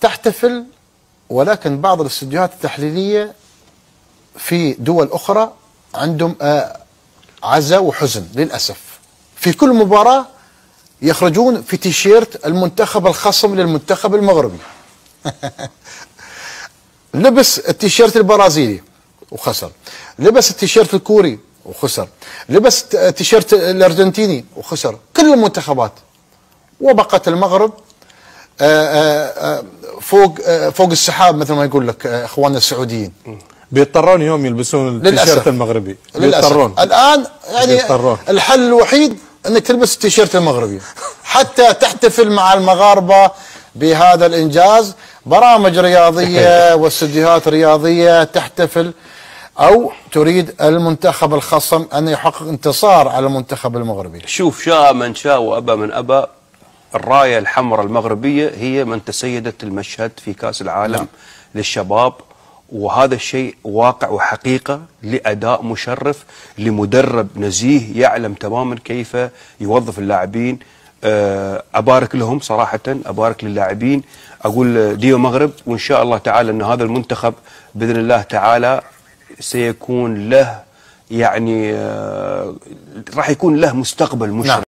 تحتفل، ولكن بعض الاستديوهات التحليلية في دول أخرى عندهم عزاء وحزن للأسف. في كل مباراة يخرجون في تيشيرت المنتخب الخصم للمنتخب المغربي. لبس التيشيرت البرازيلي وخسر، لبس التيشيرت الكوري وخسر، لبس التيشيرت الأرجنتيني وخسر، كل المنتخبات. وبقت المغرب فوق السحاب مثل ما يقول لك اخواننا السعوديين. بيضطرون يوم يلبسون التيشيرت المغربي للاسف. الان يعني بيضطرون. الحل الوحيد انك تلبس التيشيرت المغربي حتى تحتفل مع المغاربه بهذا الانجاز. برامج رياضيه واستديوهات رياضيه تحتفل، او تريد المنتخب الخصم ان يحقق انتصار على المنتخب المغربي. شوف، شاء من شاء وابى من ابى، الراية الحمراء المغربية هي من تسيدت المشهد في كأس العالم للشباب، وهذا الشيء واقع وحقيقة لأداء مشرف لمدرب نزيه يعلم تماما كيف يوظف اللاعبين. أبارك لهم صراحة، أبارك للاعبين، أقول ديو مغرب، وإن شاء الله تعالى أن هذا المنتخب بإذن الله تعالى سيكون له يعني راح يكون له مستقبل مشرف.